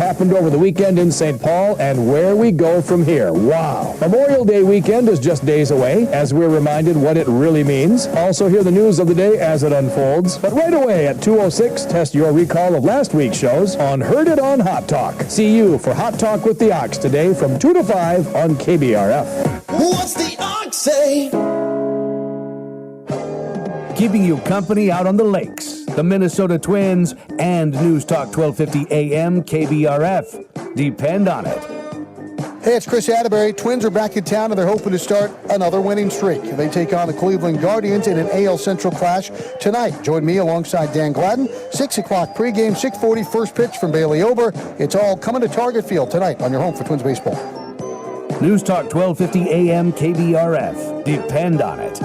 happened over the weekend in St. Paul and where we go from here. Wow. Memorial Day weekend is just days away as we're reminded what it really means. Also hear the news of the day as it unfolds. But right away at 2:06, test your recall of last week's shows on Heard It on Hot Talk. See you for Hot Talk with the Ox today from 2 to 5 on KBRF. What's the Ox say? Keeping you company out on the lakes, the Minnesota Twins, and News Talk 1250 AM KBRF. Depend on it. Hey, it's Chris Atterbury. Twins are back in town, and they're hoping to start another winning streak. They take on the Cleveland Guardians in an AL Central clash tonight. Join me alongside Dan Gladden. 6 o'clock pregame, 6:40 first pitch from Bailey Ober. It's all coming to Target Field tonight on your home for Twins baseball. News Talk 1250 AM KBRF. Depend on it.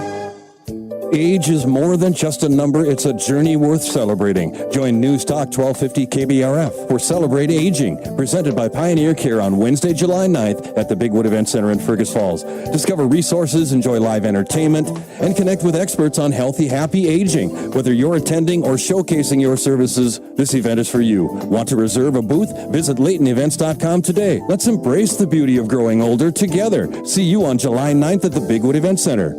Age is more than just a number, it's a journey worth celebrating. Join News Talk 1250 KBRF for Celebrate Aging, presented by Pioneer Care on Wednesday, July 9th at the Bigwood Event Center in Fergus Falls. Discover resources, enjoy live entertainment, and connect with experts on healthy, happy aging. Whether you're attending or showcasing your services, this event is for you. Want to reserve a booth? Visit LaytonEvents.com today. Let's embrace the beauty of growing older together. See you on July 9th at the Bigwood Event Center.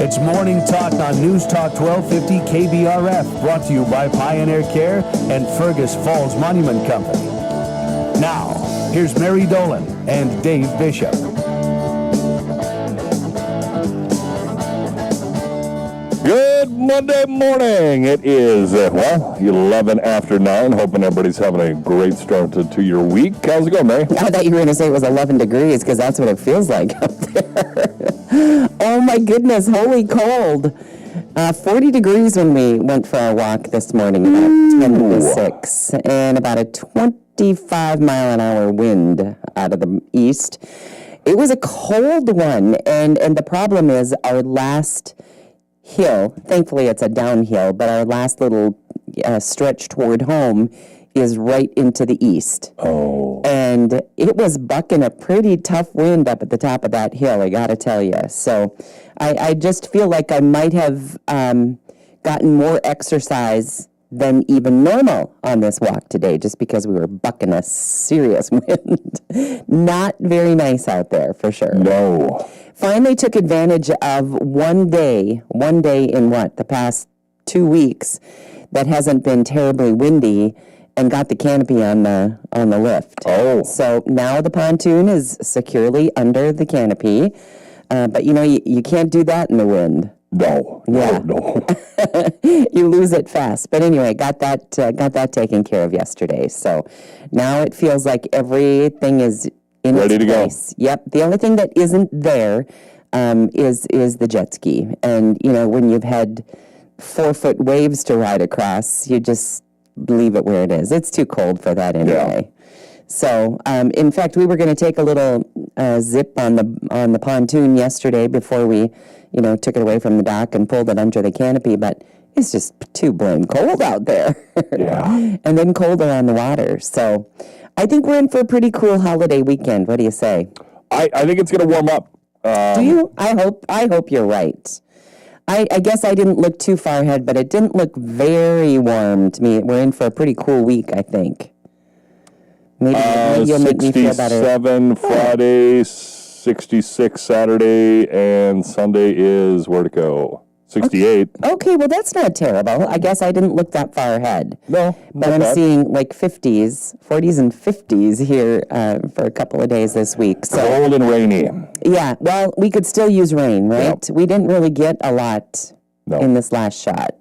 It's Morning Talk on News Talk 1250 KBRF, brought to you by Pioneer Care and Fergus Falls Monument Company. Now, here's Mary Dolan and Dave Bishop. Good Monday morning. It is, 11 after 9. Hoping everybody's having a great start to your week. How's it going, Mary? I thought you were going to say it was 11 degrees because that's what it feels like up there. Oh, my goodness. Holy cold. 40 degrees when we went for our walk this morning, about 10 to 6, and about a 25-mile-an-hour wind out of the east. It was a cold one, and the problem is our last hill, thankfully it's a downhill, but our last little stretch toward home is right into the east. Oh. And it was bucking a pretty tough wind up at the top of that hill, I gotta tell you. So I just feel like I might have gotten more exercise than even normal on this walk today, just because we were bucking a serious wind. Not very nice out there, for sure. No. Finally took advantage of one day in the past 2 weeks that hasn't been terribly windy, and got the canopy on the lift. Oh. So now the pontoon is securely under the canopy, but you can't do that in the wind. No. Yeah. No. You lose it fast. But anyway, got that taken care of yesterday. So now it feels like everything is in ready its to place. Go. Yep. The only thing that isn't there is the jet ski. And when you've had 4-foot waves to ride across, you just leave it where it is. It's too cold for that anyway. Yeah. So, in fact, we were going to take a little zip on the pontoon yesterday before we, took it away from the dock and pulled it under the canopy, but it's just too blame cold out there. Yeah. And then colder on the water. So, I think we're in for a pretty cool holiday weekend. What do you say? I think it's going to warm up. Do you? I hope you're right. I guess I didn't look too far ahead, but it didn't look very warm to me. We're in for a pretty cool week, I think. Maybe you'll make me feel better. 67 Friday, 66 Saturday, and Sunday is where to go? 68. Okay, well, that's not terrible. I guess I didn't look that far ahead. No, but I'm seeing like 40s and 50s here for a couple of days this week. So cold and rainy. Yeah, well, we could still use rain, right? Yep. We didn't really get a lot in this last shot.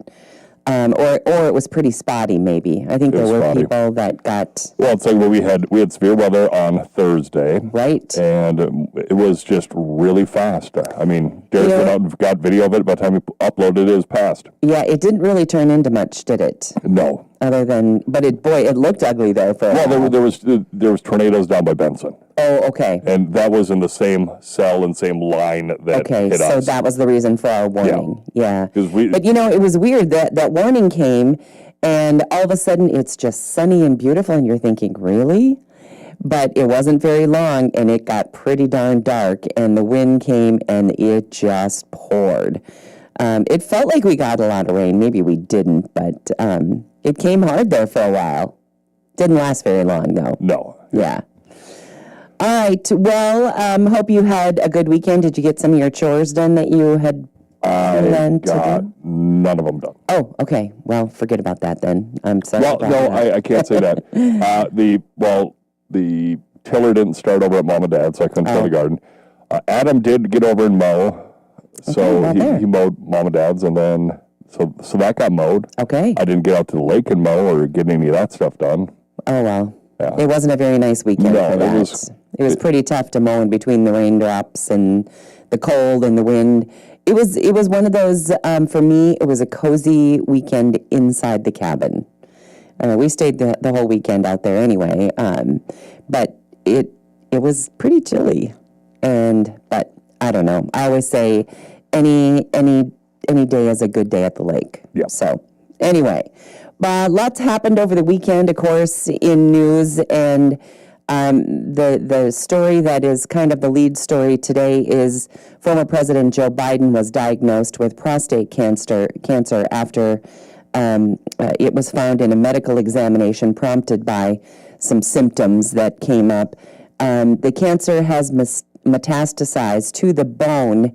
Or it was pretty spotty, maybe. I think there were people that got... Well, it's like we had severe weather on Thursday. Right. And it was just really fast. I mean, Derek went out and got video of it. By the time we uploaded it, it was past. Yeah, it didn't really turn into much, did it? No. Other than, but it looked ugly there for a while. There was tornadoes down by Benson. Oh, okay. And that was in the same cell and same line that hit us. So that was the reason for our warning. Yeah. But it was weird that warning came, and all of a sudden it's just sunny and beautiful, and you're thinking, really? But it wasn't very long, and it got pretty darn dark, and the wind came, and it just poured. It felt like we got a lot of rain. Maybe we didn't, but it came hard there for a while. Didn't last very long, though. No. Yeah. All right. Well, hope you had a good weekend. Did you get some of your chores done that you had planned to do? None of them done. Oh, okay. Well, forget about that then. I'm sorry. Well, about no, that. I can't say that. The tiller didn't start over at Mom and Dad, so I couldn't till the garden. Adam did get over and mow, so he mowed Mom and Dad's, and then so that got mowed. Okay. I didn't get out to the lake and mow or get any of that stuff done. Oh, well. Yeah. It wasn't a very nice weekend No, for that. It was pretty tough to mow in between the raindrops and the cold and the wind. It was one of those, for me, it was a cozy weekend inside the cabin. We stayed the whole weekend out there anyway, but it was pretty chilly. But I don't know. I always say any day is a good day at the lake. Yeah. So anyway, lots happened over the weekend, of course, in news, and the story that is kind of the lead story today is former President Joe Biden was diagnosed with prostate cancer after it was found in a medical examination prompted by some symptoms that came up. The cancer has metastasized to the bone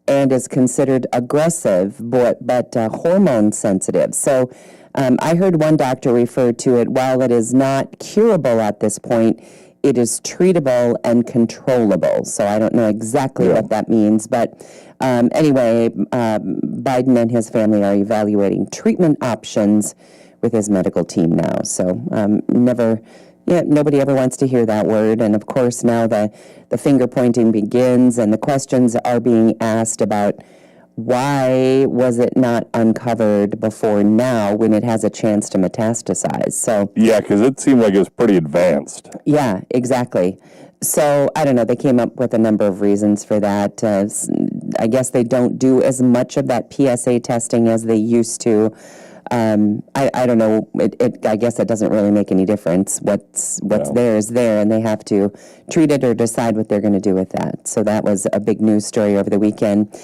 and is considered aggressive, but hormone sensitive. So I heard one doctor refer to it, while it is not curable at this point, it is treatable and controllable. So I don't know exactly what that means, but anyway, Biden and his family are evaluating treatment options with his medical team now. So nobody ever wants to hear that word. And of course, now the finger pointing begins and the questions are being asked about why was it not uncovered before now when it has a chance to metastasize? So yeah, because it seemed like it was pretty advanced. Yeah, exactly. So I don't know. They came up with a number of reasons for that. I guess they don't do as much of that PSA testing as they used to. I don't know. I guess it doesn't really make any difference. What's there is there, and they have to treat it or decide what they're going to do with that. So that was a big news story over the weekend.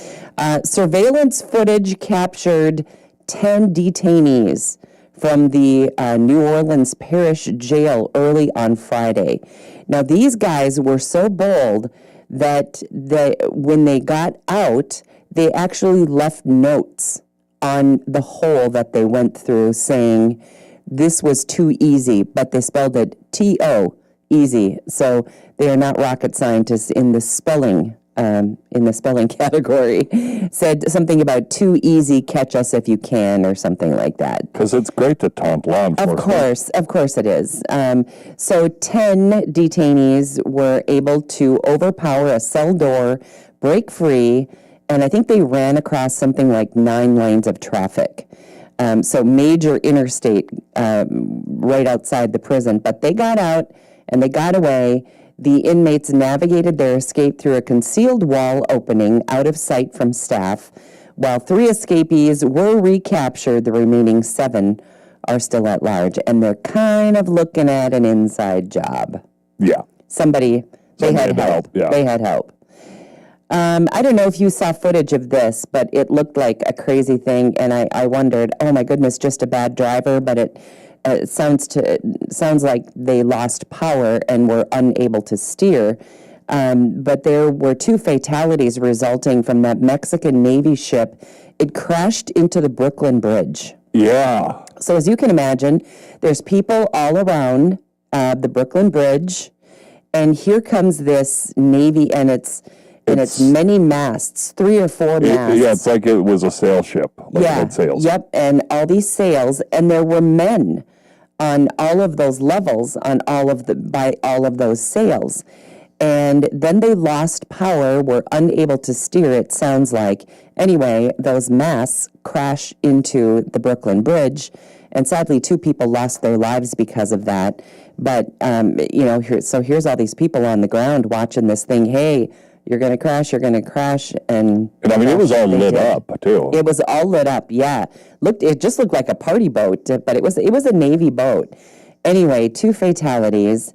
Surveillance footage captured 10 detainees from the New Orleans Parish Jail early on Friday. Now, these guys were so bold that when they got out, they actually left notes on the hole that they went through saying this was too easy, but they spelled it T-O, easy. So they are not rocket scientists in the spelling category. Said something about too easy, catch us if you can, or something like that. Because it's great to taunt law enforcement. Of course it is. So 10 detainees were able to overpower a cell door, break free, and I think they ran across something like 9 lanes of traffic. So major interstate right outside the prison. But they got out and they got away. The inmates navigated their escape through a concealed wall opening out of sight from staff. While 3 escapees were recaptured, the remaining 7 are still at large. And they're kind of looking at an inside job. Yeah. They had help. Yeah. They had help. I don't know if you saw footage of this, but it looked like a crazy thing, and I wondered, oh my goodness, just a bad driver, but it sounds like they lost power and were unable to steer. But there were 2 fatalities resulting from that Mexican Navy ship. It crashed into the Brooklyn Bridge. Yeah. So as you can imagine, there's people all around the Brooklyn Bridge, and here comes this Navy, and it's many masts, 3 or 4 masts. It's like it was a sail ship. Like it had sails. Yep, and all these sails, and there were men on all of those levels, by all of those sails. And then they lost power, were unable to steer, it sounds like. Anyway, those masts crash into the Brooklyn Bridge, and sadly 2 people lost their lives because of that. But, here's all these people on the ground watching this thing. Hey, you're going to crash. And I mean, it was all lit up, too. It was all lit up, yeah. It just looked like a party boat, but it was a Navy boat. Anyway, 2 fatalities.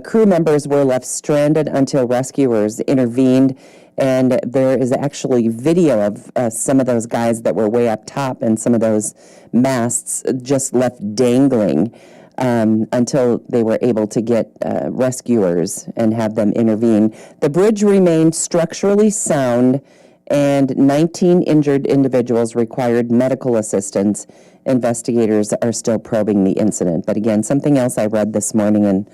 Crew members were left stranded until rescuers intervened. And there is actually video of some of those guys that were way up top and some of those masts just left dangling until they were able to get rescuers and have them intervene. The bridge remained structurally sound, and 19 injured individuals required medical assistance. Investigators are still probing the incident. But again, something else I read this morning, and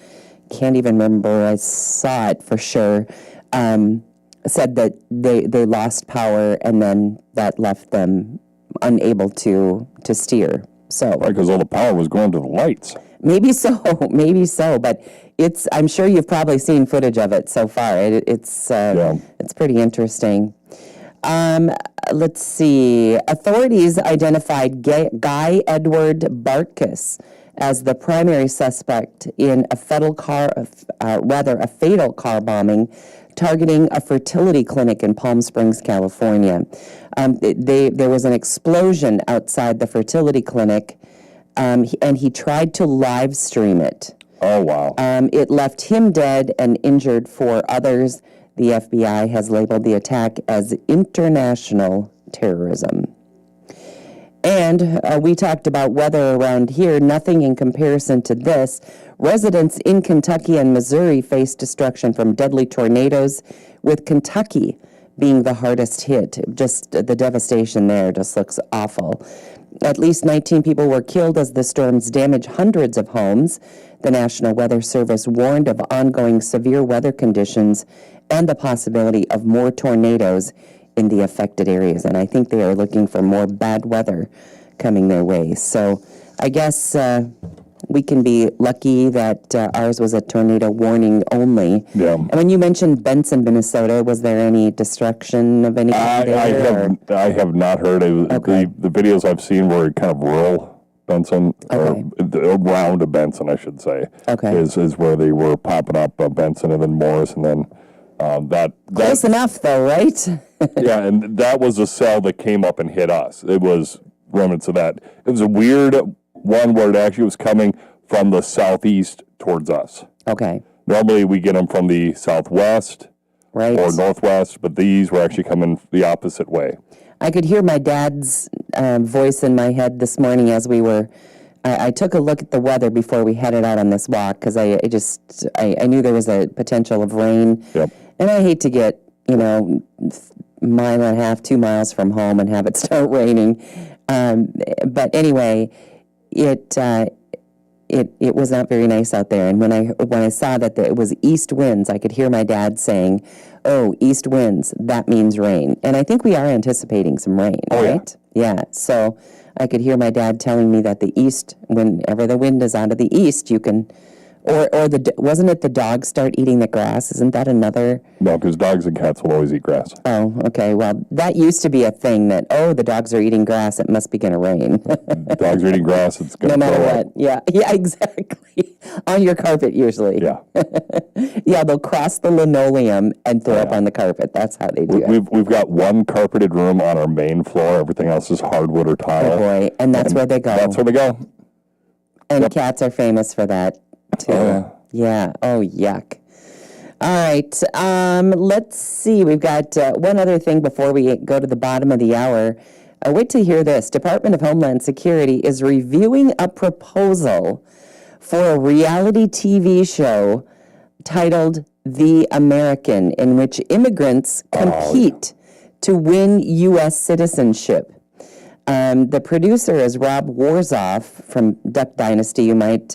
can't even remember, I saw it for sure, said that they lost power and then that left them unable to steer. So Right, because all the power was going to the lights. maybe so, but I'm sure you've probably seen footage of it so far. It's pretty interesting. Let's see. Authorities identified Guy Edward Bartkus as the primary suspect in a fatal car bombing targeting a fertility clinic in Palm Springs, California. There was an explosion outside the fertility clinic, and he tried to live stream it. Oh, wow. It left him dead and injured 4 others. The FBI has labeled the attack as international terrorism. And we talked about weather around here. Nothing in comparison to this. Residents in Kentucky and Missouri face destruction from deadly tornadoes, with Kentucky being the hardest hit. Just the devastation there just looks awful. At least 19 people were killed as the storms damaged hundreds of homes. The National Weather Service warned of ongoing severe weather conditions and the possibility of more tornadoes in the affected areas. And I think they are looking for more bad weather coming their way. So I guess we can be lucky that ours was a tornado warning only. Yeah. And when you mentioned Benson, Minnesota, was there any destruction of any kind there? I have not heard. Okay. The videos I've seen were kind of rural Benson, or around Benson, I should say. Okay. Is where they were popping up Benson and then Morris, and then that Close enough, though, right? yeah, and that was a cell that came up and hit us. It was remnants of that. It was a weird one where it actually was coming from the southeast towards us. Okay. Normally we get them from the southwest Right. or northwest, but these were actually coming the opposite way. I could hear my dad's voice in my head this morning as we were. I took a look at the weather before we headed out on this walk because I knew there was a potential of rain. Yep. And I hate to get, mile and a half, 2 miles from home and have it start raining. But anyway, it was not very nice out there. And when I saw that it was east winds, I could hear my dad saying, "Oh, east winds, that means rain." And I think we are anticipating some rain, right? Yeah. So I could hear my dad telling me that the east, whenever the wind is out of the east, you can, wasn't it the dogs start eating the grass? Isn't that another? No, because dogs and cats will always eat grass. Oh, okay. Well, that used to be a thing that, the dogs are eating grass, it must be going to rain. Dogs are eating grass, it's going to No matter throw what. up. Yeah, exactly. On your carpet, usually. Yeah. Yeah, they'll cross the linoleum and throw up on the carpet. That's how they do it. We've got one carpeted room on our main floor. Everything else is hardwood or tile. Oh, boy. And that's where they go. That's where they go. And cats are famous for that, too. Yeah. Oh, yuck. All right. Let's see. We've got one other thing before we go to the bottom of the hour. Wait to hear this. Department of Homeland Security is reviewing a proposal for a reality TV show titled The American, in which immigrants compete to win U.S. citizenship. The producer is Rob Warzoff from Duck Dynasty. You might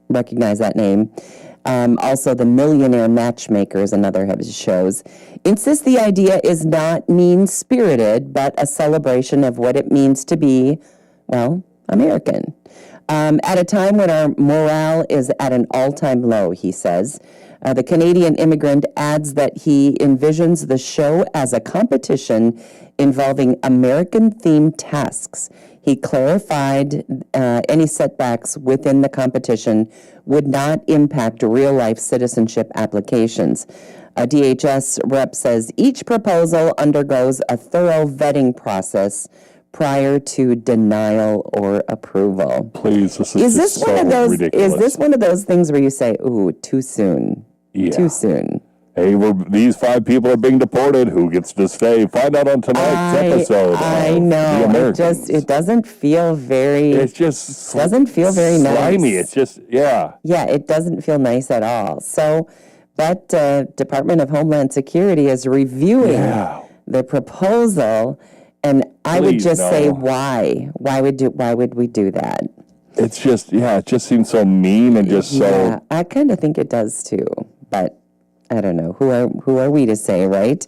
recognize that name. Also, The Millionaire Matchmaker is another of his shows. Insists the idea is not mean-spirited, but a celebration of what it means to be, American. At a time when our morale is at an all-time low, he says. The Canadian immigrant adds that he envisions the show as a competition involving American-themed tasks. He clarified any setbacks within the competition would not impact real-life citizenship applications. A DHS rep says each proposal undergoes a thorough vetting process prior to denial or approval. Please, this is this so one of those? ridiculous. Is this one of those things where you say, "Ooh, too soon"? Yeah. Too soon. hey, these 5 people are being deported. Who gets to stay? Find out on tonight's episode. I know. It doesn't feel very. It's just doesn't feel very slimy. nice. It's just Yeah, it doesn't feel nice at all. So, that Department of Homeland Security is reviewing the proposal, and I would just say why? Why would we do that? It's just it just seems so mean and just so. I kind of think it does too, but. I don't know. Who are we to say, right?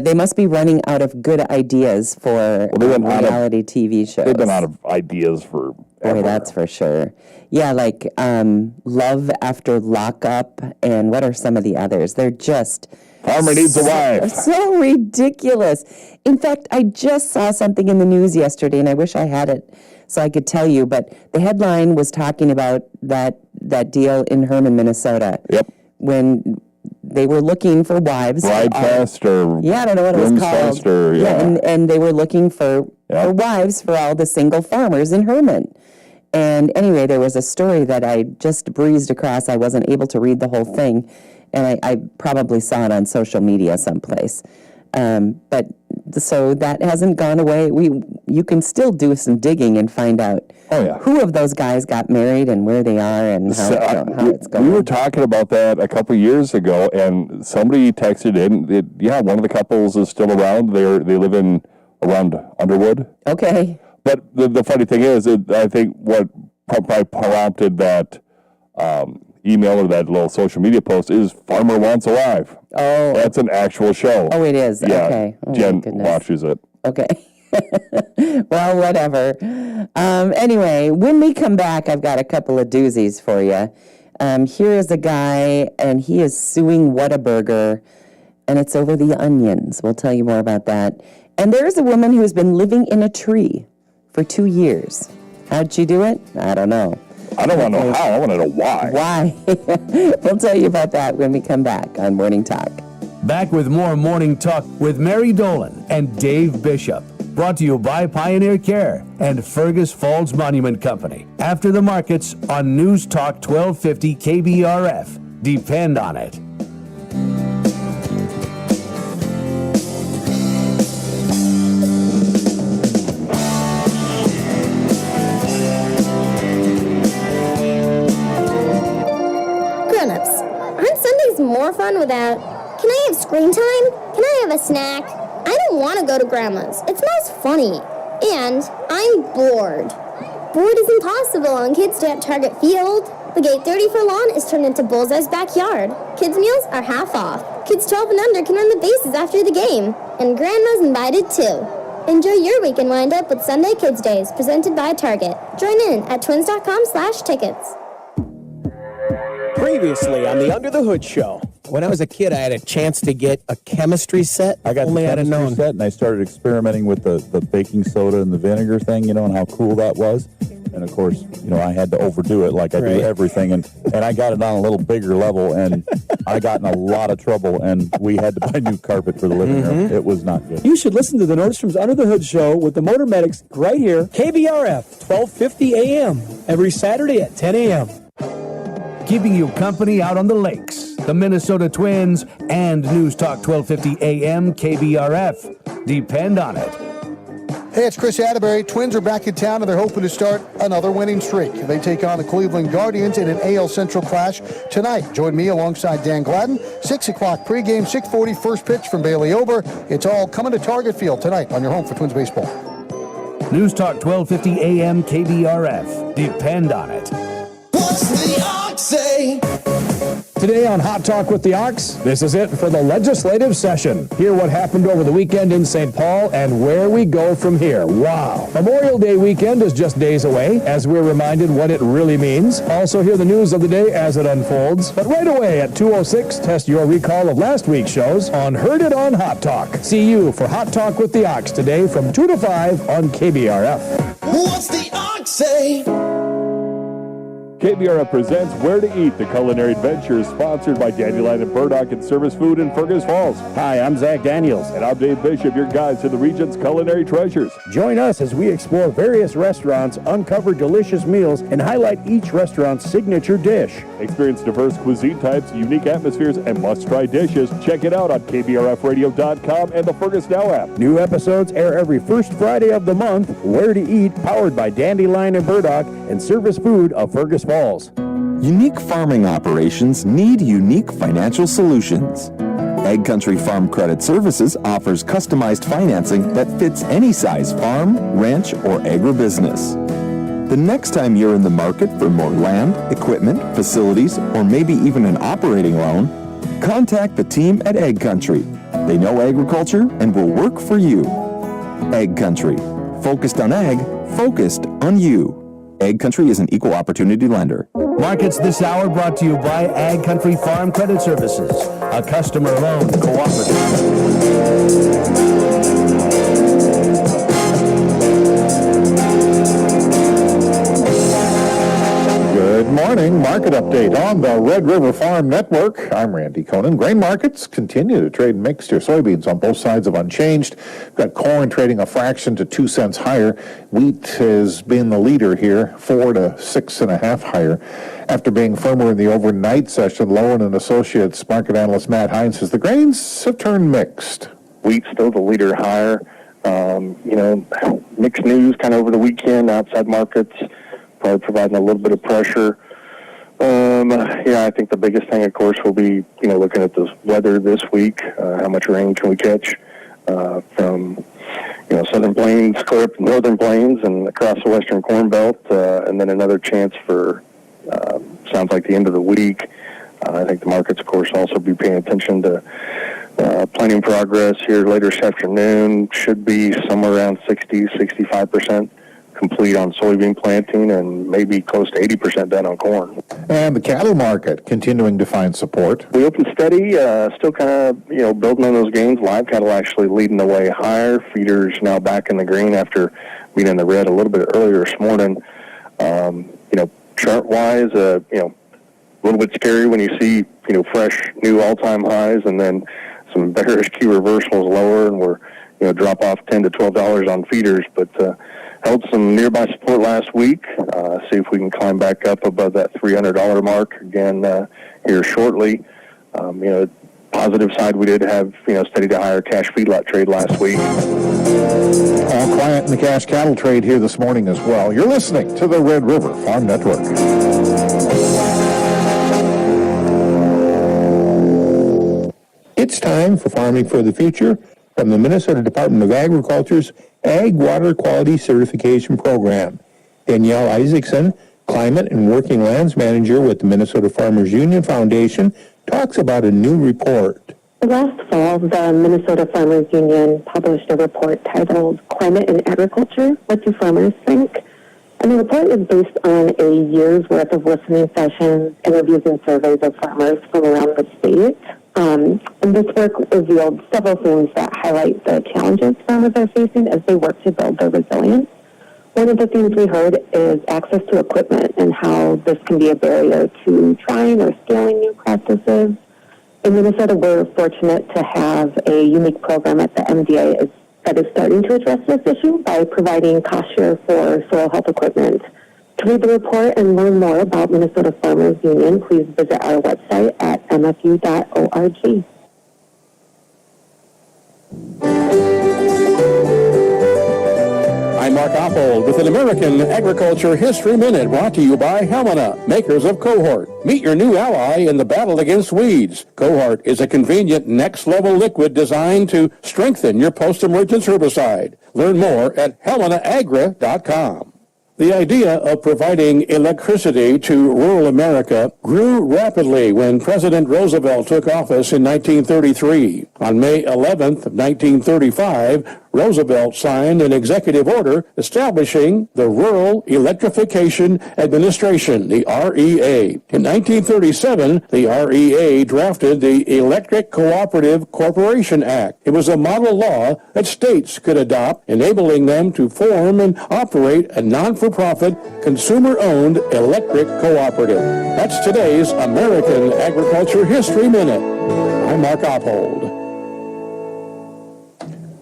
They must be running out of good ideas for reality TV shows. They've been out of ideas for Boy, that's for sure. Yeah, like Love After Lockup, and what are some of the others? They're just... Farmer Needs a Wife. So ridiculous. In fact, I just saw something in the news yesterday, and I wish I had it so I could tell you, but the headline was talking about that deal in Herman, Minnesota. Yep. When... they were looking for wives. Bride Fest or I don't know what it was called. Fest or, and they were looking for wives for all the single farmers in Herman. And anyway, there was a story that I just breezed across. I wasn't able to read the whole thing, and I probably saw it on social media someplace. But so that hasn't gone away. You can still do some digging and find out who of those guys got married and where they are and how it's going. We were talking about that a couple years ago, and somebody texted in. One of the couples is still around. They live around Underwood. Okay. But the funny thing is, I think what probably prompted that email or that little social media post is Farmer Wants a Wife. Oh. That's an actual show. Oh, it is? Yeah, okay. Oh, Jen watches it. Okay. Well, whatever. Anyway, when we come back, I've got a couple of doozies for you. Here is a guy, and he is suing Whataburger, and it's over the onions. We'll tell you more about that. And there is a woman who has been living in a tree for 2 years. How'd she do it? I don't know. I don't want to know how. I want to know why. Why? We'll tell you about that when we come back on Morning Talk. Back with more Morning Talk with Mary Dolan and Dave Bishop. Brought to you by Pioneer Care and Fergus Falls Monument Company. After the markets on News Talk 1250 KBRF. Depend on it. Grown-ups, aren't Sundays more fun without, can I have screen time? Can I have a snack? I don't want to go to Grandma's. It smells funny. And I'm bored. Bored is impossible on Kids Day at Target Field. The gate 30 for lawn is turned into Bullseye's backyard. Kids' meals are half off. Kids 12 and under can run the bases after the game. And Grandma's invited too. Enjoy your weekend wind-up with Sunday Kids Days, presented by Target. Join in at twins.com/tickets. Previously on the Under the Hood Show. When I was a kid, I had a chance to get a chemistry set. I got Only the I'd have chemistry known. set, and I started experimenting with the baking soda and the vinegar thing, and how cool that was. And of course, I had to overdo it like I do everything, and I got it on a little bigger level, and I got in a lot of trouble, and we had to buy new carpet for the living room. It was not good. You should listen to the Nordstrom's Under the Hood Show with the Motor Medics right here, KBRF, 1250 AM, every Saturday at 10 a.m. Keeping you company out on the lakes, the Minnesota Twins, and News Talk 1250 AM KBRF. Depend on it. Hey, it's Chris Atterbury. Twins are back in town, and they're hoping to start another winning streak. They take on the Cleveland Guardians in an AL Central clash tonight. Join me alongside Dan Gladden. 6 o'clock pregame, 6:40 first pitch from Bailey Ober. It's all coming to Target Field tonight on your home for Twins baseball. News Talk 1250 AM KBRF. Depend on it. What's the ox say? Today on Hot Talk with the Ox, this is it for the legislative session. Hear what happened over the weekend in St. Paul and where we go from here. Wow. Memorial Day weekend is just days away, as we're reminded what it really means. Also hear the news of the day as it unfolds. But right away at 2:06, test your recall of last week's shows on Heard It on Hot Talk. See you for Hot Talk with the Ox today from 2 to 5 on KBRF. What's the ox say? KBRF presents Where to Eat, the culinary adventure, sponsored by Dandelion and Burdock and Service Food in Fergus Falls. Hi, I'm Zach Daniels. And I'm Dave Bishop, your guides to the region's culinary treasures. Join us as we explore various restaurants, uncover delicious meals, and highlight each restaurant's signature dish. Experience diverse cuisine types, unique atmospheres, and must-try dishes. Check it out on KBRFradio.com and the Fergus Now app. New episodes air every first Friday of the month. Where to Eat, powered by Dandelion and Burdock and Service Food of Fergus Falls. Unique farming operations need unique financial solutions. Ag Country Farm Credit Services offers customized financing that fits any size farm, ranch, or agribusiness. The next time you're in the market for more land, equipment, facilities, or maybe even an operating loan, contact the team at Ag Country. They know agriculture and will work for you. Ag Country. Focused on ag, focused on you. Ag Country is an equal opportunity lender. Markets this hour brought to you by Ag Country Farm Credit Services, a customer-owned cooperative. Good morning. Market update on the Red River Farm Network. I'm Randy Conan. Grain markets continue to trade mixed here. Soybeans on both sides of unchanged. We've got corn trading a fraction to 2 cents higher. Wheat has been the leader here, 4 to 6.5 higher. After being firmer in the overnight session, Lowen and Associates market analyst Matt Hines says the grains have turned mixed. Wheat's still the leader higher. Mixed news kind of over the weekend. Outside markets probably providing a little bit of pressure. I think the biggest thing, of course, will be, looking at the weather this week. How much rain can we catch from, Southern Plains, clear up to Northern Plains and across the Western Corn Belt, and then another chance for, sounds like the end of the week. I think the markets, of course, also be paying attention to planting progress here later this afternoon. Should be somewhere around 65% complete on soybean planting and maybe close to 80% done on corn. And the cattle market continuing to find support. We opened steady, still kind of, building on those gains. Live cattle actually leading the way higher. Feeders now back in the green after being in the red a little bit earlier this morning. Chart-wise, a little bit scary when you see, fresh new all-time highs and then some bearish key reversals lower, and we're, drop off $10 to $12 on feeders, but held some nearby support last week. See if we can climb back up above that $300 mark again here shortly. Positive side, we did have, steady to higher cash feedlot trade last week. All quiet in the cash cattle trade here this morning as well. You're listening to the Red River Farm Network. It's time for Farming for the Future from the Minnesota Department of Agriculture's Ag Water Quality Certification Program. Danielle Isaacson, Climate and Working Lands Manager with the Minnesota Farmers Union Foundation, talks about a new report. Last fall, the Minnesota Farmers Union published a report titled Climate and Agriculture, What Do Farmers Think? And the report is based on a year's worth of listening sessions, interviews, and surveys of farmers from around the state. And this work revealed several things that highlight the challenges farmers are facing as they work to build their resilience. One of the things we heard is access to equipment and how this can be a barrier to trying or scaling new practices. In Minnesota, we're fortunate to have a unique program at the MDA that is starting to address this issue by providing cost share for soil health equipment. To read the report and learn more about Minnesota Farmers Union, please visit our website at mfu.org. I'm Mark Oppold with an American Agriculture History Minute brought to you by Helmina, makers of Cohort. Meet your new ally in the battle against weeds. Cohort is a convenient next-level liquid designed to strengthen your post-emergence herbicide. Learn more at helminaagra.com. The idea of providing electricity to rural America grew rapidly when President Roosevelt took office in 1933. On May 11th, 1935, Roosevelt signed an executive order establishing the Rural Electrification Administration, the REA. In 1937, the REA drafted the Electric Cooperative Corporation Act. It was a model law that states could adopt, enabling them to form and operate a non-for-profit, consumer-owned electric cooperative. That's today's American Agriculture History Minute. I'm Mark Oppold.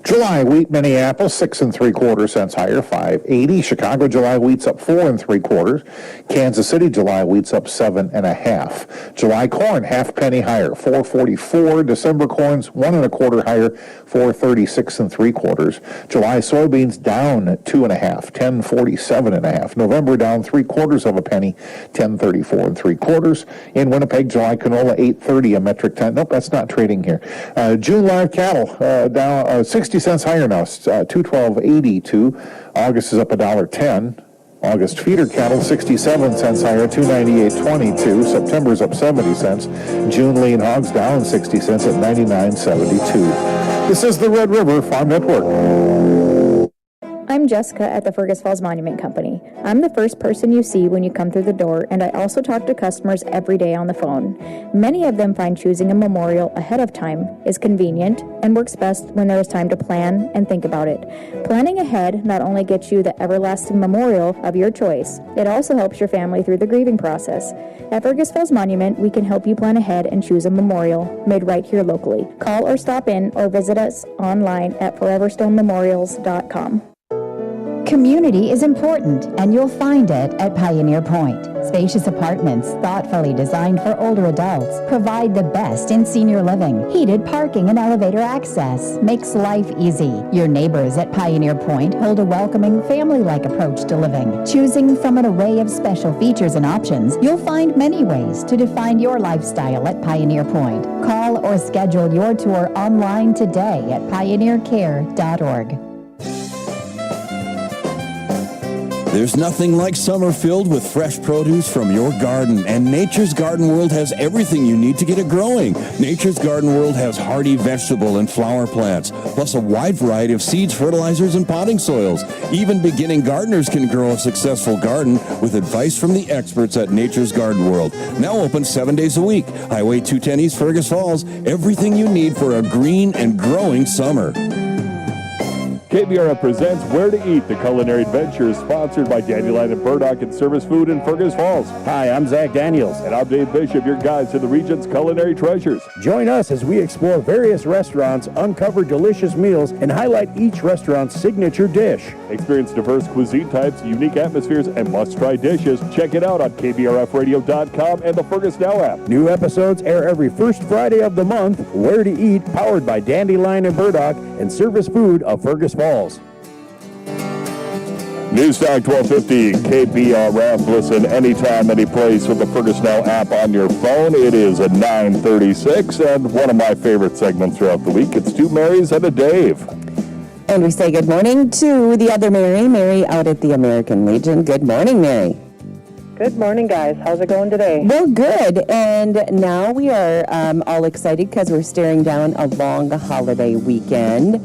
July wheat, Minneapolis, 6 3/4 cents higher, 5.80. Chicago, July wheat's up 4 3/4. Kansas City, July wheat's up 7 1/2. July corn, half penny higher, 4.44. December corn's 1 1/4 higher, 4.36 3/4. July soybeans down 2 1/2, 10.47 1/2. November down 3/4 of a penny, 10.34 3/4. In Winnipeg, July canola 8.30 a metric ton. Nope, that's not trading here. June live cattle down 60 cents higher now, 212.82. August is up $1.10. August feeder cattle 67 cents higher, 298.22. September's up 70 cents. June lean hogs down 60 cents at 99.72. This is the Red River Farm Network. I'm Jessica at the Fergus Falls Monument Company. I'm the first person you see when you come through the door, and I also talk to customers every day on the phone. Many of them find choosing a memorial ahead of time is convenient and works best when there is time to plan and think about it. Planning ahead not only gets you the everlasting memorial of your choice, it also helps your family through the grieving process. At Fergus Falls Monument, we can help you plan ahead and choose a memorial made right here locally. Call or stop in or visit us online at foreverstonememorials.com. Community is important, and you'll find it at Pioneer Point. Spacious apartments, thoughtfully designed for older adults, provide the best in senior living. Heated parking and elevator access makes life easy. Your neighbors at Pioneer Point hold a welcoming, family-like approach to living. Choosing from an array of special features and options, you'll find many ways to define your lifestyle at Pioneer Point. Call or schedule your tour online today at pioneercare.org. There's nothing like summer filled with fresh produce from your garden, and Nature's Garden World has everything you need to get it growing. Nature's Garden World has hardy vegetable and flower plants, plus a wide variety of seeds, fertilizers, and potting soils. Even beginning gardeners can grow a successful garden with advice from the experts at Nature's Garden World. Now open 7 days a week. Highway 210 East Fergus Falls. Everything you need for a green and growing summer. KBRF presents Where to Eat, the culinary adventure sponsored by Dandelion and Burdock and Service Food in Fergus Falls. Hi, I'm Zach Daniels. And I'm Dave Bishop, your guides to the region's culinary treasures. Join us as we explore various restaurants, uncover delicious meals, and highlight each restaurant's signature dish. Experience diverse cuisine types, unique atmospheres, and must-try dishes. Check it out on KBRFradio.com and the Fergus Now app. New episodes air every first Friday of the month. Where to Eat, powered by Dandelion and Burdock and Service Food of Fergus Falls. Newstalk 1250 KBRF. Listen anytime, any place with the Fergus Now app on your phone. It is at 9:36, and one of my favorite segments throughout the week. It's two Marys and a Dave. And we say good morning to the other Mary, Mary out at the American Legion. Good morning, Mary. Good morning, guys. How's it going today? Well, good. And now we are all excited because we're staring down a long holiday weekend.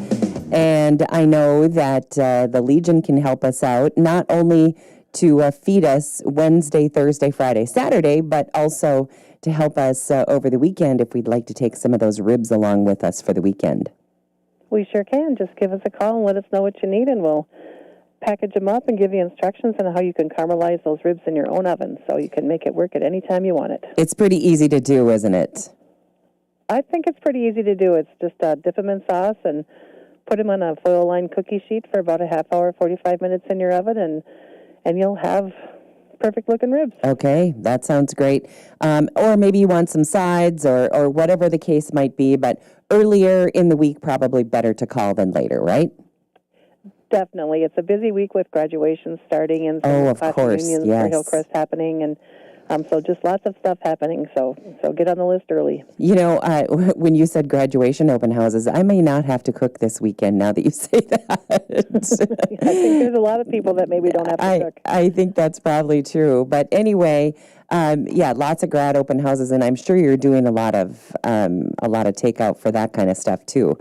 And I know that the Legion can help us out, not only to feed us Wednesday, Thursday, Friday, Saturday, but also to help us over the weekend if we'd like to take some of those ribs along with us for the weekend. We sure can. Just give us a call and let us know what you need, and we'll package them up and give you instructions on how you can caramelize those ribs in your own oven so you can make it work at any time you want it. It's pretty easy to do, isn't it? I think it's pretty easy to do. It's just dip them in sauce and put them on a foil-lined cookie sheet for about a half hour, 45 minutes in your oven, and you'll have perfect-looking ribs. Okay, that sounds great. Or maybe you want some sides or whatever the case might be, but earlier in the week, probably better to call than later, right? Definitely. It's a busy week with graduations starting and some of course, reunions yes. for Hillcrest happening, and so just lots of stuff happening, so get on the list early. You know, when you said graduation open houses, I may not have to cook this weekend now that you say that. I think there's a lot of people that maybe don't have to cook. I think that's probably true. But anyway, yeah, lots of grad open houses, and I'm sure you're doing a lot of takeout for that kind of stuff too.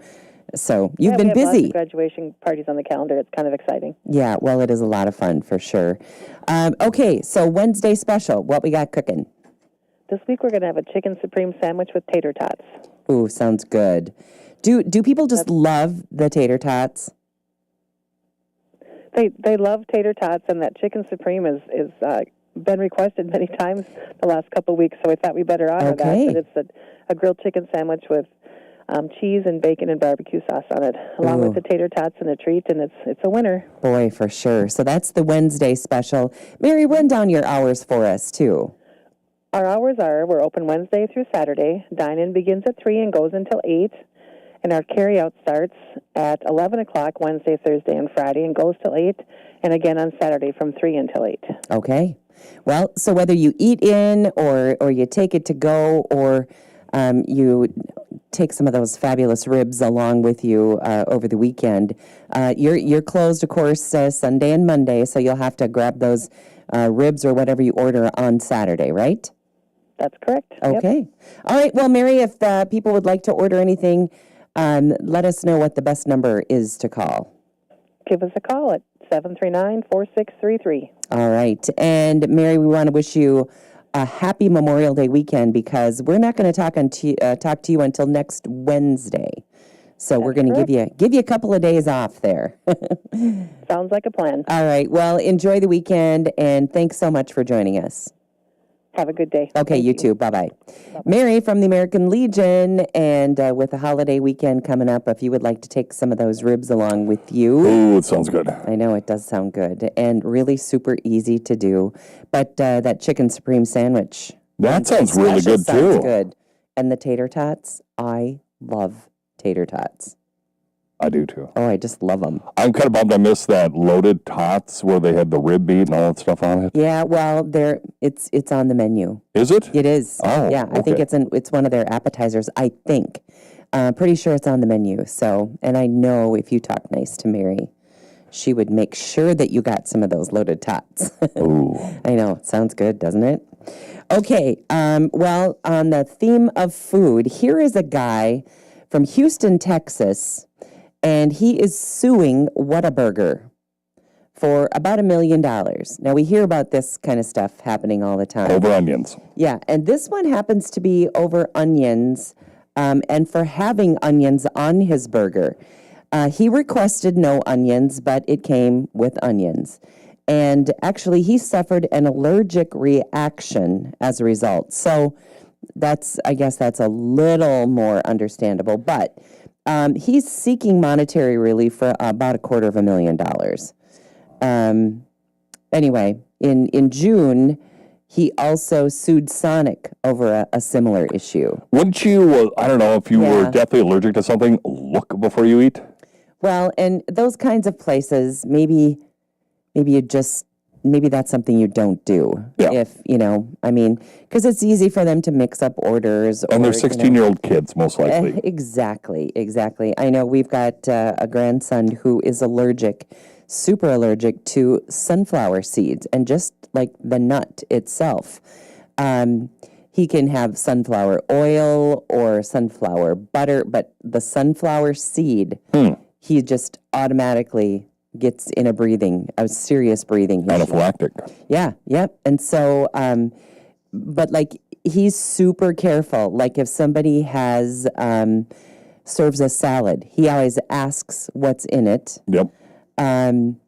So you've we been have lots busy. of graduation parties on the calendar. It's kind of exciting. Yeah, well, it is a lot of fun for sure. Okay, so Wednesday special, what we got cooking? This week we're going to have a chicken supreme sandwich with tater tots. Ooh, sounds good. Do people just love the tater tots? They love tater tots, and that chicken supreme is been requested many times the last couple of weeks, so I thought we better honor that. But it's a grilled chicken sandwich with cheese and bacon and barbecue sauce on it, along with the tater tots and a treat, and it's a winner. Boy, for sure. So that's the Wednesday special. Mary, run down your hours for us, too. Our hours are, we're open Wednesday through Saturday. Dine-in begins at 3 and goes until 8. And our carry-out starts at 11 o'clock Wednesday, Thursday, and Friday and goes till 8. And again on Saturday from 3 until 8. Okay. Well, so whether you eat in or you take it to go or you take some of those fabulous ribs along with you over the weekend, you're closed, of course, Sunday and Monday, so you'll have to grab those ribs or whatever you order on Saturday, right? That's correct. Okay. Yep. All right. Well, Mary, if people would like to order anything, let us know what the best number is to call. Give us a call at 739-4633. All right. And Mary, we want to wish you a happy Memorial Day weekend because we're not going to talk to you until next Wednesday. So we're going to give you a couple of days off there. Sounds like a plan. All right. Well, enjoy the weekend, and thanks so much for joining us. Have a good day. Okay, you too. Bye-bye. Mary from the American Legion, and with the holiday weekend coming up, if you would like to take some of those ribs along with you. Ooh, it sounds good. I know, it does sound good, and really super easy to do. But that chicken supreme sandwich. That sounds really good, sounds too. Good. And the tater tots, I love tater tots. I do, too. Oh, I just love them. I'm kind of bummed I missed that loaded tots where they had the rib meat and all that stuff on it. Yeah, well, it's on the menu. Is it? It is. Oh, yeah. I think okay. it's one of their appetizers. I think. Pretty sure it's on the menu. So, and I know if you talk nice to Mary, she would make sure that you got some of those loaded tots. Ooh. I know. It sounds good, doesn't it? Okay. Well, on the theme of food, here is a guy from Houston, Texas. And he is suing Whataburger for about $1 million. Now, we hear about this kind of stuff happening all the time. Over onions. Yeah, and this one happens to be over onions and for having onions on his burger. He requested no onions, but it came with onions. And actually, he suffered an allergic reaction as a result. So I guess that's a little more understandable, but he's seeking monetary relief for about $250,000. Anyway, in June, he also sued Sonic over a similar issue. Wouldn't you, I don't know, if you were deathly allergic to something, look before you eat? Well, and those kinds of places, maybe that's something you don't do. Yeah. If, because it's easy for them to mix up orders. And they're 16-year-old kids, most likely. Exactly. I know we've got a grandson who is super allergic to sunflower seeds and just like the nut itself. He can have sunflower oil or sunflower butter, but the sunflower seed, he just automatically gets in a serious breathing issue. Anaphylactic. Yeah, yep. And so, but like he's super careful. Like if somebody serves a salad, he always asks what's in it. Yep. And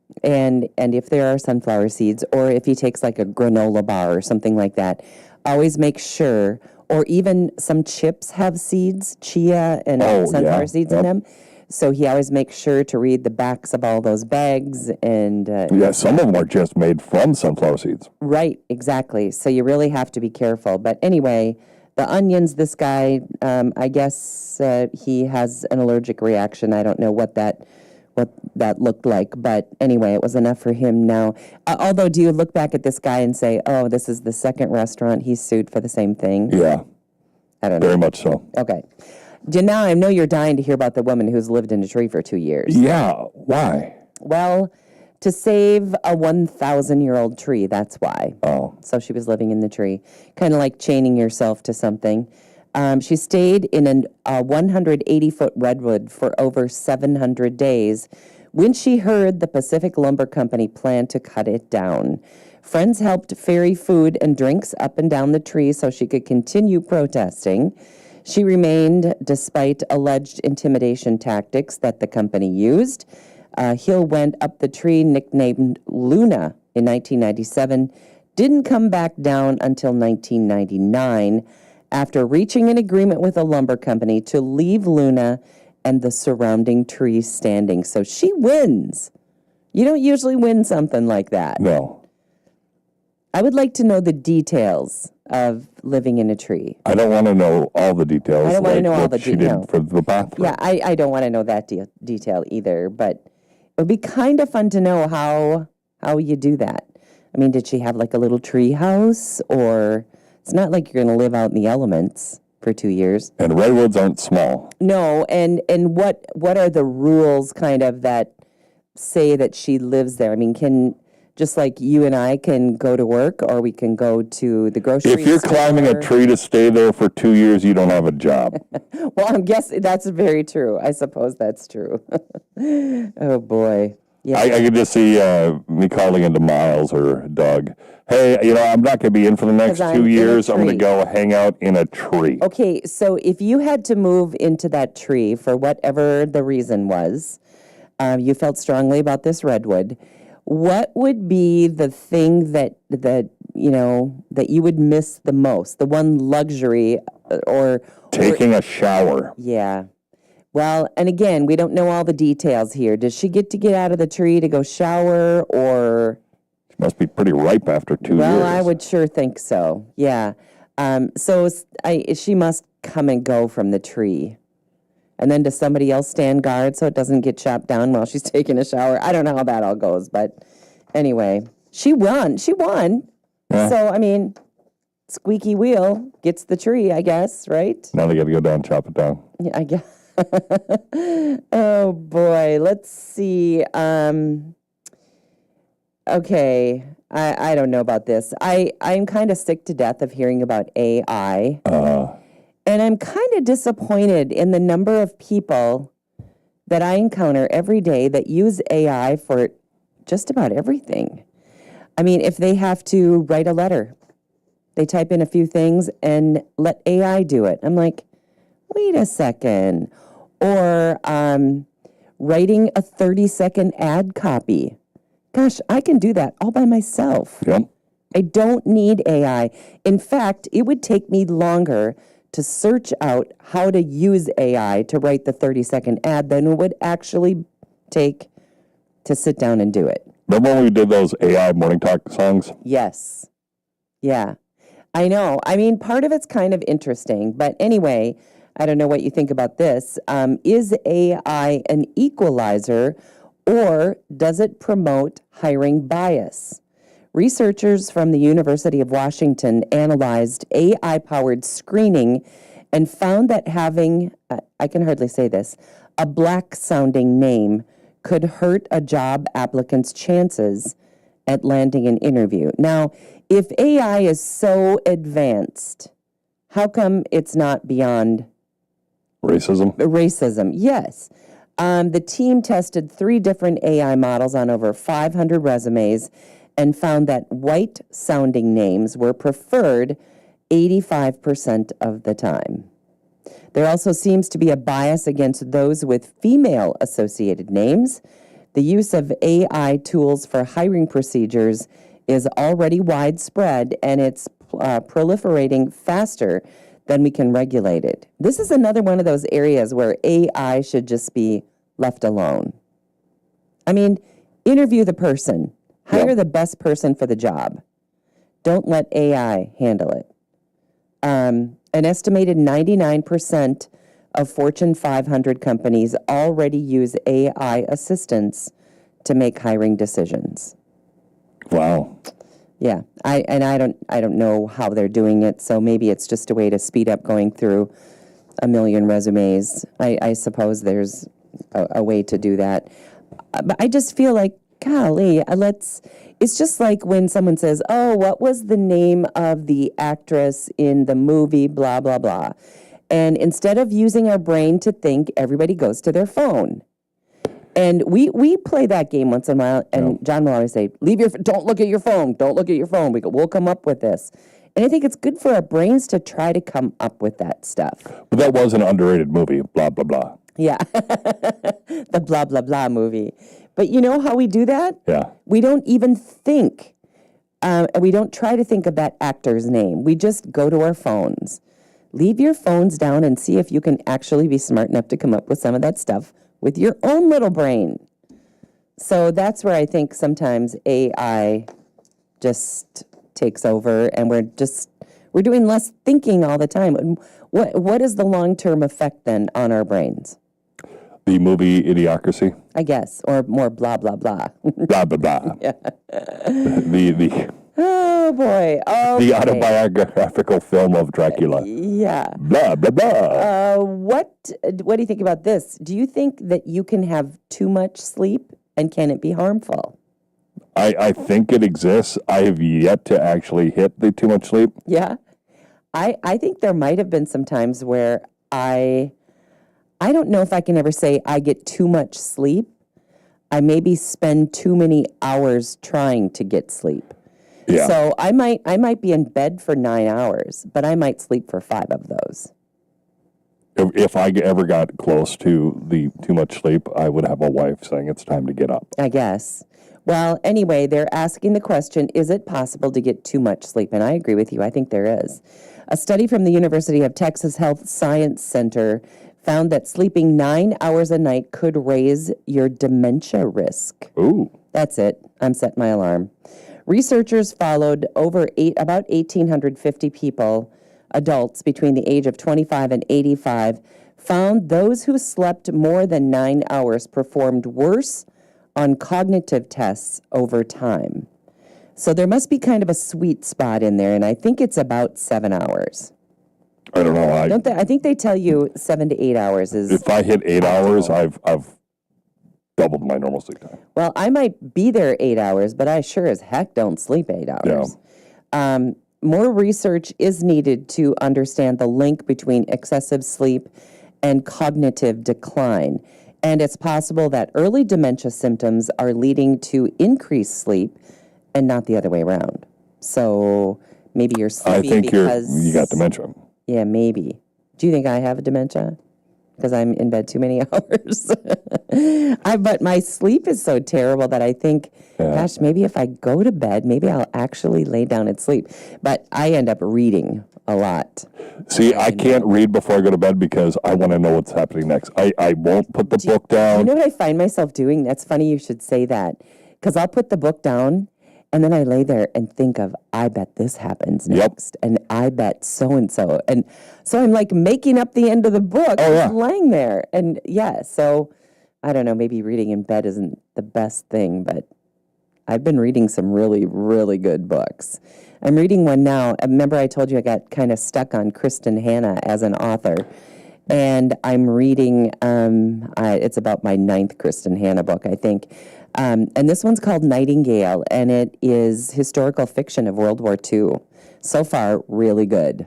if there are sunflower seeds, or if he takes like a granola bar or something like that, always make sure. Or even some chips have seeds, chia and sunflower seeds in them. So he always makes sure to read the backs of all those bags. And some of them are just made from sunflower seeds. Right, exactly. So you really have to be careful. But anyway, the onions, this guy, I guess he has an allergic reaction. I don't know what that looked like. But anyway, it was enough for him now. Although, do you look back at this guy and say, oh, this is the second restaurant he's sued for the same thing? Yeah. I don't know. Very much so. Okay. Now, I know you're dying to hear about the woman who's lived in a tree for 2 years. Yeah, why? Well, to save a 1,000-year-old tree, that's why. Oh. So she was living in the tree, kind of like chaining yourself to something. She stayed in a 180-foot redwood for over 700 days when she heard the Pacific Lumber Company planned to cut it down. Friends helped ferry food and drinks up and down the tree so she could continue protesting. She remained despite alleged intimidation tactics that the company used. Hill went up the tree, nicknamed Luna, in 1997, didn't come back down until 1999 after reaching an agreement with a lumber company to leave Luna and the surrounding trees standing. So she wins. You don't usually win something like that. No. I would like to know the details of living in a tree. I don't want to know all the details. I don't want to know all the she did for the bathroom. Yeah, I don't want to know that detail either, but it would be kind of fun to know how you do that. I mean, did she have like a little tree house, or it's not like you're going to live out in the elements for 2 years. And redwoods aren't small. No, and what are the rules kind of that say that she lives there? I mean, just like you and I can go to work, or we can go to the grocery store. If you're climbing a tree to stay there for 2 years, you don't have a job. Well, I'm guessing that's very true. I suppose that's true. Oh, boy. Yeah. I could just see me calling into Miles or Doug. Hey, I'm not going to be in for the next 2 years. I'm going to go hang out in a tree. Okay, so if you had to move into that tree for whatever the reason was, you felt strongly about this redwood, what would be the thing that you would miss the most? The one luxury or taking a shower. Yeah. Well, and again, we don't know all the details here. Does she get out of the tree to go shower, or? She must be pretty ripe after 2 years. Well, I would sure think so. Yeah. So she must come and go from the tree. And then does somebody else stand guard so it doesn't get chopped down while she's taking a shower? I don't know how that all goes, but anyway, she won. Yeah. So, I mean, squeaky wheel gets the tree, I guess, right? Now they got to go down and chop it down. Yeah, I guess. Oh, boy. Let's see. Okay. I don't know about this. I'm kind of sick to death of hearing about AI. And I'm kind of disappointed in the number of people that I encounter every day that use AI for just about everything. I mean, if they have to write a letter, they type in a few things and let AI do it. I'm like, wait a second. Or writing a 30-second ad copy. Gosh, I can do that all by myself. Yep. I don't need AI. In fact, it would take me longer to search out how to use AI to write the 30-second ad than it would actually take to sit down and do it. Remember when we did those AI morning talk songs? Yes. Yeah. I know. I mean, part of it's kind of interesting. But anyway, I don't know what you think about this. Is AI an equalizer, or does it promote hiring bias? Researchers from the University of Washington analyzed AI-powered screening and found that having, I can hardly say this, a black-sounding name could hurt a job applicant's chances at landing an interview. Now, if AI is so advanced, how come it's not beyond racism? Racism, yes. The team tested 3 different AI models on over 500 resumes and found that white-sounding names were preferred 85% of the time. There also seems to be a bias against those with female-associated names. The use of AI tools for hiring procedures is already widespread, and it's proliferating faster than we can regulate it. This is another one of those areas where AI should just be left alone. I mean, interview the person. Hire the best person for the job. Don't let AI handle it. An estimated 99% of Fortune 500 companies already use AI assistants to make hiring decisions. Wow. Yeah, I don't know how they're doing it, so maybe it's just a way to speed up going through a million resumes. I suppose there's a way to do that. But I just feel like, golly, It's just like when someone says, oh, what was the name of the actress in the movie, blah, blah, blah. And instead of using our brain to think, everybody goes to their phone. And we play that game once in a while, and John will always say, don't look at your phone, don't look at your phone. We'll come up with this. And I think it's good for our brains to try to come up with that stuff. But that was an underrated movie, blah, blah, blah. Yeah, the blah, blah, blah movie. But you know how we do that? Yeah. We don't even think. We don't try to think of that actor's name. We just go to our phones. Leave your phones down and see if you can actually be smart enough to come up with some of that stuff with your own little brain. So that's where I think sometimes AI just takes over, and we're doing less thinking all the time. What is the long-term effect then on our brains? The movie Idiocracy? I guess, or more blah, blah, blah. Blah, blah, blah. Yeah. Oh, boy. Okay. The autobiographical film of Dracula. Yeah. Blah, blah, blah. What do you think about this? Do you think that you can have too much sleep, and can it be harmful? I think it exists. I have yet to actually hit the too much sleep. Yeah. I think there might have been some times where I don't know if I can ever say I get too much sleep. I maybe spend too many hours trying to get sleep. Yeah. So I might be in bed for 9 hours, but I might sleep for 5 of those. If I ever got close to the too much sleep, I would have a wife saying it's time to get up. I guess. Well, anyway, they're asking the question, is it possible to get too much sleep? And I agree with you. I think there is. A study from the University of Texas Health Science Center found that sleeping 9 hours a night could raise your dementia risk. Ooh. That's it. I'm setting my alarm. Researchers followed about 1,850 people, adults between the age of 25 and 85, found those who slept more than 9 hours performed worse on cognitive tests over time. So there must be kind of a sweet spot in there, and I think it's about 7 hours. I don't know. I think they tell you 7 to 8 hours is... If I hit 8 hours, I've doubled my normal sleep time. Well, I might be there 8 hours, but I sure as heck don't sleep 8 hours. Yeah. More research is needed to understand the link between excessive sleep and cognitive decline. And it's possible that early dementia symptoms are leading to increased sleep and not the other way around. So maybe you're sleepy because... you got dementia. Yeah, maybe. Do you think I have a dementia? Because I'm in bed too many hours. But my sleep is so terrible that I think, gosh, maybe if I go to bed, maybe I'll actually lay down and sleep. But I end up reading a lot. See, I can't read before I go to bed because I want to know what's happening next. I won't put the book down. You know what I find myself doing? That's funny you should say that. Because I'll put the book down, and then I lay there and think of, I bet this happens next. Yep. And I bet so-and-so. And so I'm like making up the end of the book, just laying there. And so I don't know, maybe reading in bed isn't the best thing, but I've been reading some really, really good books. I'm reading one now. Remember I told you I got kind of stuck on Kristen Hanna as an author. And I'm reading, it's about my 9th Kristen Hanna book, I think. And this one's called Nightingale, and it is historical fiction of World War II. So far, really good.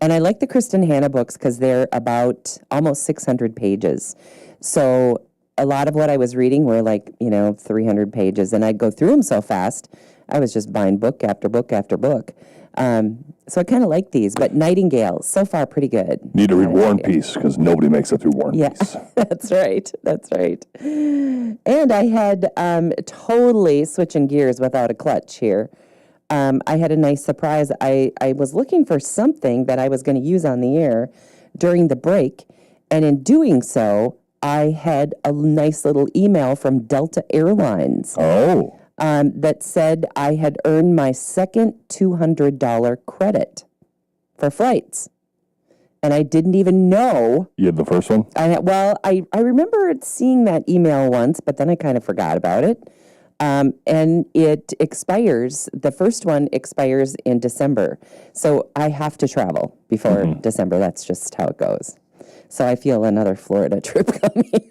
And I like the Kristen Hanna books because they're about almost 600 pages. So a lot of what I was reading were 300 pages, and I'd go through them so fast, I was just buying book after book after book. So I kind of like these, but Nightingale, so far pretty good. Need to read War and Peace because nobody makes it through War and Peace. That's right. That's right. And I had totally switching gears without a clutch here. I had a nice surprise. I was looking for something that I was going to use on the air during the break, and in doing so, I had a nice little email from Delta Airlines. Oh. That said I had earned my second $200 credit for flights. And I didn't even know. You had the first one? I remember seeing that email once, but then I kind of forgot about it. And it expires, the first one expires in December. So I have to travel before December. That's just how it goes. So I feel another Florida trip coming.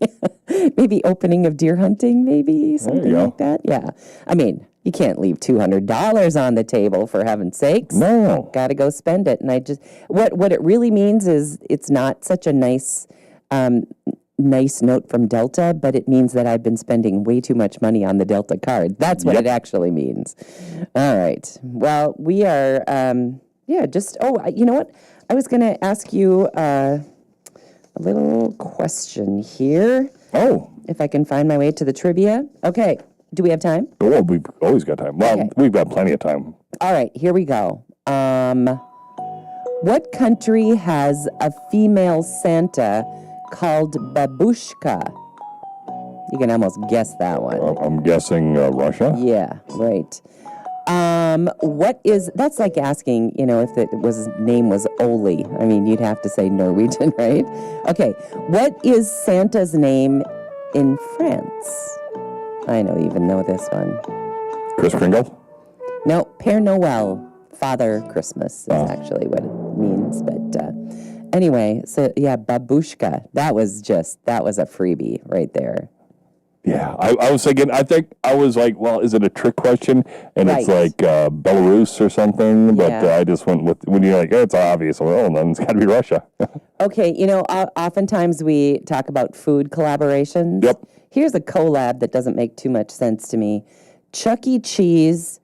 Maybe opening of deer hunting, maybe something like that. Yeah. I mean, You can't leave $200 on the table, for heaven's sakes. No. Got to go spend it. And I just, what it really means is it's not such a nice note from Delta, but it means that I've been spending way too much money on the Delta card. That's what it actually means. All right. Well, we are, you know what? I was going to ask you a little question here. Oh. If I can find my way to the trivia. Okay. Do we have time? Well, we've always got time. Well, we've got plenty of time. All right, here we go. What country has a female Santa called Babushka? You can almost guess that one. I'm guessing Russia. Yeah, right. That's like asking, if his name was Oli. I mean, you'd have to say Norwegian, right? Okay, what is Santa's name in France? I don't even know this one. Kris Kringle? No, Père Noël, Father Christmas is actually what it means. But anyway, so yeah, Babushka. That was a freebie right there. Yeah, I was thinking, I was like, well, is it a trick question? And it's like Belarus or something, but I just went with, when you're like, it's obvious, well, then it's got to be Russia. Okay, oftentimes we talk about food collaborations. Yep. Here's a collab that doesn't make too much sense to me. Chuck E. Cheese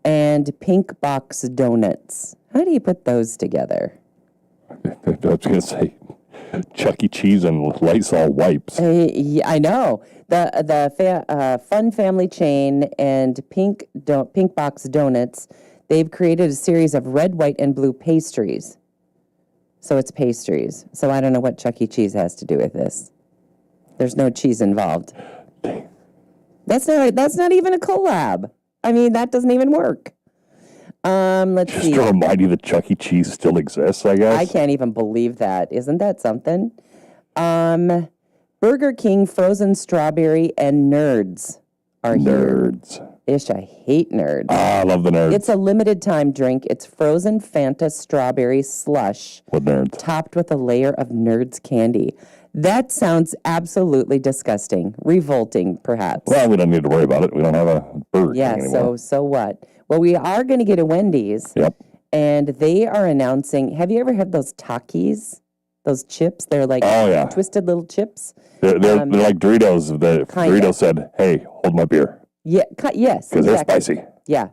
and Pink Box Donuts. How do you put those together? I was going to say Chuck E. Cheese and Lysol wipes. Yeah, I know. The Fun Family Chain and Pink Box Donuts, they've created a series of red, white, and blue pastries. So it's pastries. So I don't know what Chuck E. Cheese has to do with this. There's no cheese involved. That's not even a collab. I mean, that doesn't even work. Let's see. Just to remind you that Chuck E. Cheese still exists, I guess. I can't even believe that. Isn't that something? Burger King frozen strawberry and Nerds are here. Nerds. Ish, I hate Nerds. I love the Nerds. It's a limited time drink. It's frozen Fanta strawberry slush. With Nerds. Topped with a layer of Nerds candy. That sounds absolutely disgusting. Revolting, perhaps. Well, we don't need to worry about it. We don't have a Burger King anymore. Yeah, so what? Well, we are going to get a Wendy's. Yep. And they are announcing, have you ever had those Takis? Those chips? They're like twisted little chips. They're like Doritos. Doritos said, hey, hold my beer. Yeah, yes. Because they're spicy. Yeah.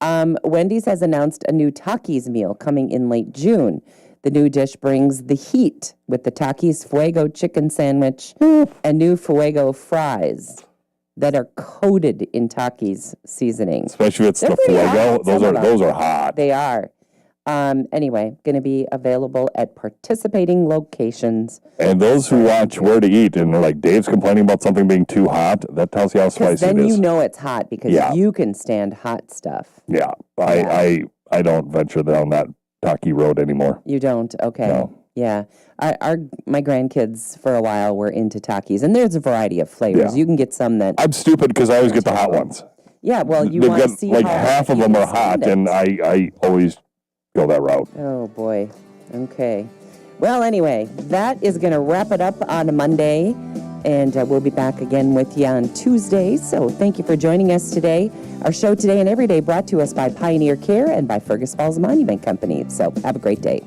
Wendy's has announced a new Takis meal coming in late June. The new dish brings the heat with the Takis Fuego chicken sandwich and new Fuego fries that are coated in Takis seasoning. Especially if it's the Fuego. Those are hot. They are. Anyway, going to be available at participating locations. And those who watch Where to Eat and they're like, Dave's complaining about something being too hot, that tells you how spicy it is. Then you know it's hot because you can stand hot stuff. Yeah. I don't venture down that Taki road anymore. You don't? Okay. No. Yeah. My grandkids for a while were into Takis, and there's a variety of flavors. Yeah. You can get some that... I'm stupid because I always get the hot ones. Yeah, well, you want to see like how half of them are hot, and I always go that route. Oh, boy. Okay. Well, anyway, that is going to wrap it up on a Monday, and we'll be back again with you on Tuesday. So thank you for joining us today. Our show today and every day brought to us by Pioneer Care and by Fergus Falls Monument Company. So have a great day.